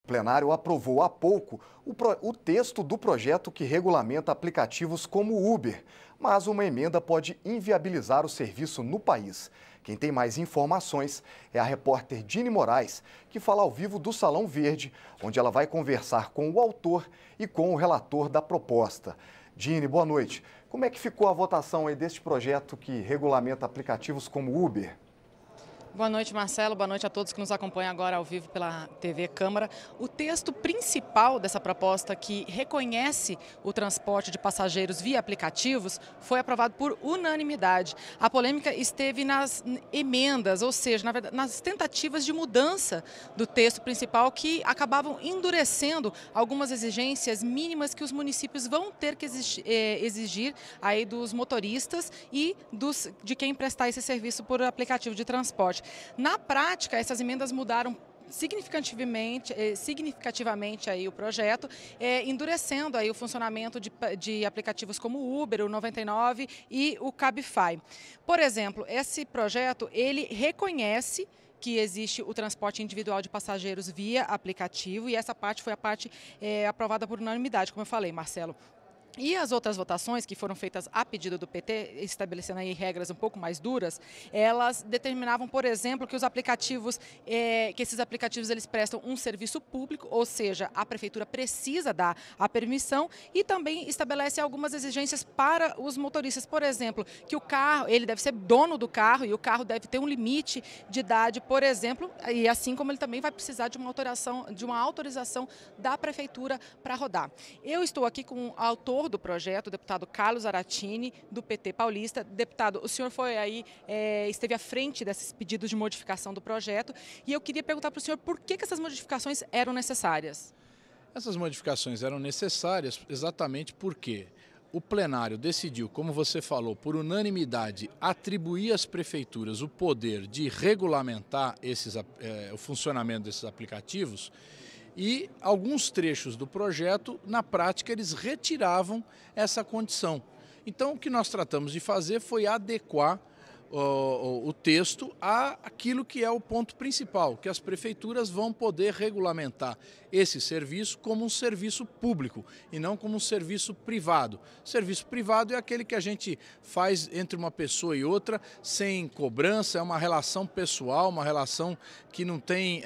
O plenário aprovou há pouco o texto do projeto que regulamenta aplicativos como o Uber, mas uma emenda pode inviabilizar o serviço no país. Quem tem mais informações é a repórter Dini Moraes, que fala ao vivo do Salão Verde, onde ela vai conversar com o autor e com o relator da proposta. Dini, boa noite. Como é que ficou a votação aí deste projeto que regulamenta aplicativos como Uber? Boa noite, Marcelo. Boa noite a todos que nos acompanham agora ao vivo pela TV Câmara. O texto principal dessa proposta, que reconhece o transporte de passageiros via aplicativos, foi aprovado por unanimidade. A polêmica esteve nas emendas, ou seja, na verdade, nas tentativas de mudança do texto principal, que acabavam endurecendo algumas exigências mínimas que os municípios vão ter que exigir aí dos motoristas e de quem prestar esse serviço por aplicativo de transporte. Na prática, essas emendas mudaram significativamente aí o projeto, endurecendo aí o funcionamento de aplicativos como o Uber, o 99 e o Cabify. Por exemplo, esse projeto, ele reconhece que existe o transporte individual de passageiros via aplicativo, e essa parte foi a parte aprovada por unanimidade, como eu falei, Marcelo. E as outras votações que foram feitas a pedido do PT, estabelecendo aí regras um pouco mais duras, elas determinavam, por exemplo, que esses aplicativos eles prestam um serviço público, ou seja, a prefeitura precisa dar a permissão, e também estabelece algumas exigências para os motoristas, por exemplo, que o carro, ele deve ser dono do carro e o carro deve ter um limite de idade, por exemplo, e assim como ele também vai precisar de uma autorização da prefeitura para rodar. Eu estou aqui com o autor do projeto, o deputado Carlos Zaratini, do PT paulista. Deputado, o senhor esteve à frente desses pedidos de modificação do projeto, e eu queria perguntar para o senhor por que essas modificações eram necessárias. Essas modificações eram necessárias exatamente porque o plenário decidiu, como você falou, por unanimidade, atribuir às prefeituras o poder de regulamentar o funcionamento desses aplicativos. E alguns trechos do projeto, na prática, eles retiravam essa condição. Então, o que nós tratamos de fazer foi adequar o texto àquilo que é o ponto principal, que as prefeituras vão poder regulamentar esse serviço como um serviço público e não como um serviço privado. Serviço privado é aquele que a gente faz entre uma pessoa e outra sem cobrança, é uma relação pessoal, uma relação que não tem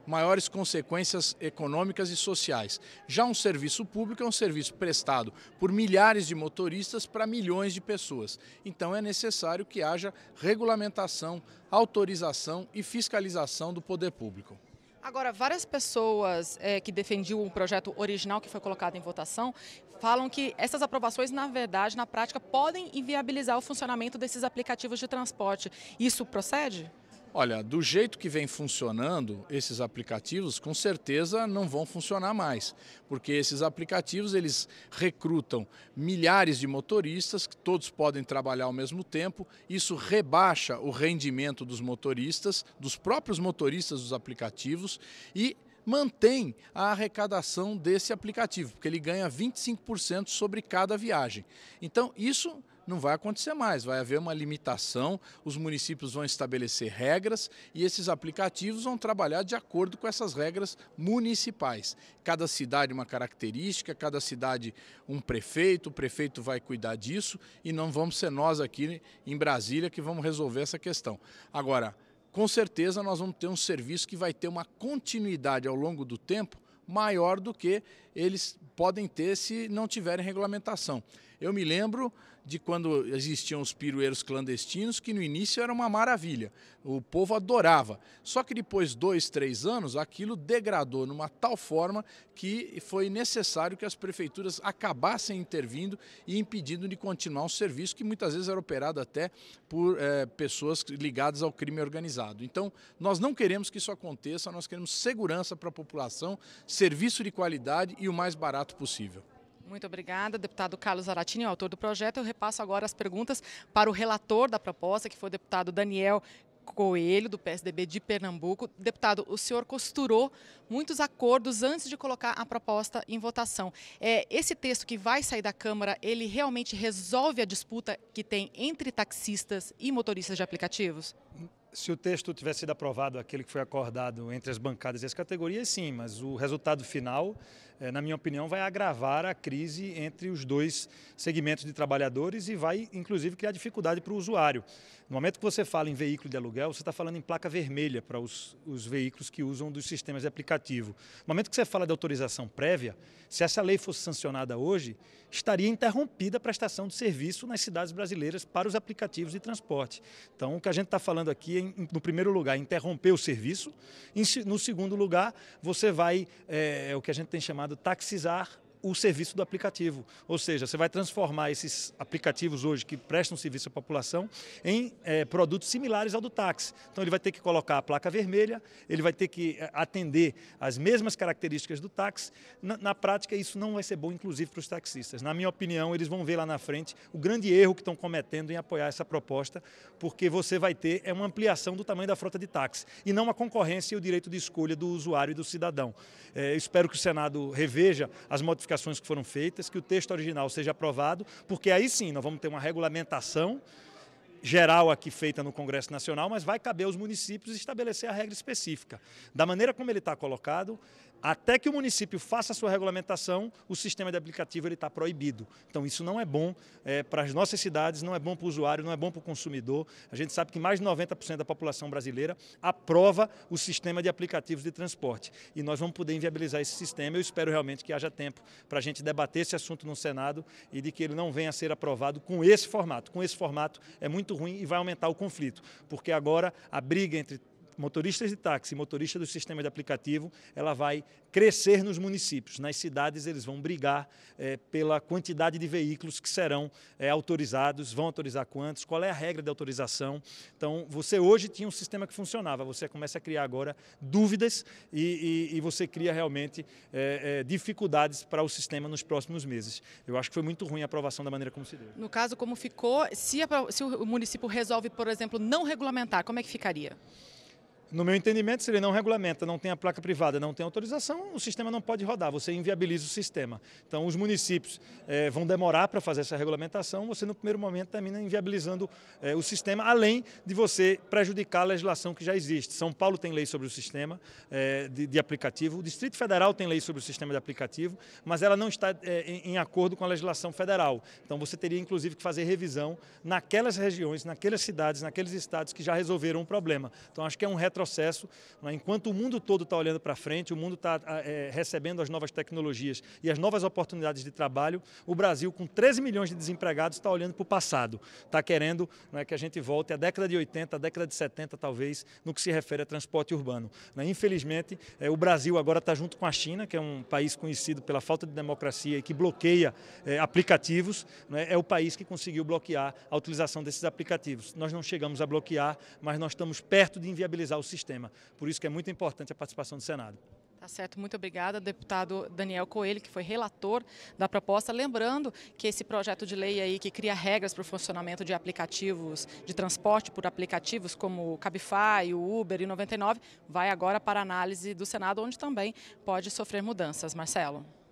maiores consequências econômicas e sociais. Já um serviço público é um serviço prestado por milhares de motoristas para milhões de pessoas. Então é necessário que haja regulamentação, autorização e fiscalização do poder público. Agora, várias pessoas que defendiam o projeto original que foi colocado em votação falam que essas aprovações, na verdade, na prática, podem inviabilizar o funcionamento desses aplicativos de transporte. Isso procede? Olha, do jeito que vem funcionando, esses aplicativos com certeza não vão funcionar mais, porque esses aplicativos eles recrutam milhares de motoristas, que todos podem trabalhar ao mesmo tempo, isso rebaixa o rendimento dos motoristas, dos próprios motoristas dos aplicativos, e mantém a arrecadação desse aplicativo, porque ele ganha 25% sobre cada viagem. Então isso não vai acontecer mais, vai haver uma limitação, os municípios vão estabelecer regras e esses aplicativos vão trabalhar de acordo com essas regras municipais. Cada cidade uma característica, cada cidade um prefeito, o prefeito vai cuidar disso e não vamos ser nós aqui em Brasília que vamos resolver essa questão. Agora, com certeza nós vamos ter um serviço que vai ter uma continuidade ao longo do tempo maior do que eles podem ter se não tiverem regulamentação. Eu me lembro de quando existiam os pirueiros clandestinos, que no início era uma maravilha, o povo adorava. Só que depois de 2, 3 anos, aquilo degradou numa tal forma que foi necessário que as prefeituras acabassem intervindo e impedindo de continuar um serviço que muitas vezes era operado até por pessoas ligadas ao crime organizado. Então, nós não queremos que isso aconteça, nós queremos segurança para a população, serviço de qualidade e o mais barato possível. Muito obrigada, deputado Carlos Zaratini, autor do projeto. Eu repasso agora as perguntas para o relator da proposta, que foi o deputado Daniel Coelho, do PSDB de Pernambuco. Deputado, o senhor costurou muitos acordos antes de colocar a proposta em votação. Esse texto que vai sair da Câmara, ele realmente resolve a disputa que tem entre taxistas e motoristas de aplicativos? Se o texto tivesse sido aprovado, aquele que foi acordado entre as bancadas e as categorias, sim, mas o resultado final, na minha opinião, vai agravar a crise entre os dois segmentos de trabalhadores e vai, inclusive, criar dificuldade para o usuário. No momento que você fala em veículo de aluguel, você está falando em placa vermelha para os veículos que usam dos sistemas de aplicativo. No momento que você fala de autorização prévia, se essa lei fosse sancionada hoje, estaria interrompida a prestação de serviço nas cidades brasileiras para os aplicativos de transporte. Então, o que a gente está falando aqui é, no primeiro lugar, interromper o serviço. No segundo lugar, você vai, o que a gente tem chamado, taxizar o serviço do aplicativo. Ou seja, você vai transformar esses aplicativos hoje que prestam serviço à população em produtos similares ao do táxi. Então ele vai ter que colocar a placa vermelha, ele vai ter que atender as mesmas características do táxi. Na prática, isso não vai ser bom, inclusive, para os taxistas. Na minha opinião, eles vão ver lá na frente o grande erro que estão cometendo em apoiar essa proposta, porque você vai ter uma ampliação do tamanho da frota de táxi e não a concorrência e o direito de escolha do usuário e do cidadão. Eu espero que o Senado reveja as modificações que foram feitas, que o texto original seja aprovado, porque aí sim nós vamos ter uma regulamentação geral aqui feita no Congresso Nacional, mas vai caber aos municípios estabelecer a regra específica. Da maneira como ele está colocado, até que o município faça a sua regulamentação, o sistema de aplicativo está proibido. Então isso não é bom para as nossas cidades, não é bom para o usuário, não é bom para o consumidor. A gente sabe que mais de 90% da população brasileira aprova o sistema de aplicativos de transporte. E nós vamos poder inviabilizar esse sistema. Eu espero realmente que haja tempo para a gente debater esse assunto no Senado e de que ele não venha a ser aprovado com esse formato. Com esse formato é muito ruim e vai aumentar o conflito, porque agora a briga entre motoristas de táxi e motoristas do sistema de aplicativo, ela vai crescer nos municípios. Nas cidades eles vão brigar pela quantidade de veículos que serão autorizados, vão autorizar quantos, qual é a regra de autorização. Então, você hoje tinha um sistema que funcionava, você começa a criar agora dúvidas e você cria realmente dificuldades para o sistema nos próximos meses. Eu acho que foi muito ruim a aprovação da maneira como se deu. No caso, como ficou, se o município resolve, por exemplo, não regulamentar, como é que ficaria? No meu entendimento, se ele não regulamenta, não tem a placa privada, não tem autorização, o sistema não pode rodar, você inviabiliza o sistema. Então, os municípios vão demorar para fazer essa regulamentação, você no primeiro momento termina inviabilizando o sistema, além de você prejudicar a legislação que já existe. São Paulo tem lei sobre o sistema de aplicativo, o Distrito Federal tem lei sobre o sistema de aplicativo, mas ela não está em acordo com a legislação federal. Então, você teria inclusive que fazer revisão naquelas regiões, naquelas cidades, naqueles estados que já resolveram o problema. Então, acho que é um retrocesso. Enquanto o mundo todo está olhando para frente, o mundo está recebendo as novas tecnologias e as novas oportunidades de trabalho, o Brasil, com 13 milhões de desempregados, está olhando para o passado. Está querendo que a gente volte à década de 80, à década de 70, talvez, no que se refere a transporte urbano. Infelizmente, o Brasil agora está junto com a China, que é um país conhecido pela falta de democracia e que bloqueia aplicativos. É o país que conseguiu bloquear a utilização desses aplicativos. Nós não chegamos a bloquear, mas nós estamos perto de inviabilizar o sistema. Por isso que é muito importante a participação do Senado. Tá certo, muito obrigada, deputado Daniel Coelho, que foi relator da proposta. Lembrando que esse projeto de lei aí que cria regras para o funcionamento de aplicativos de transporte por aplicativos como o Cabify, o Uber e o 99, vai agora para análise do Senado, onde também pode sofrer mudanças. Marcelo.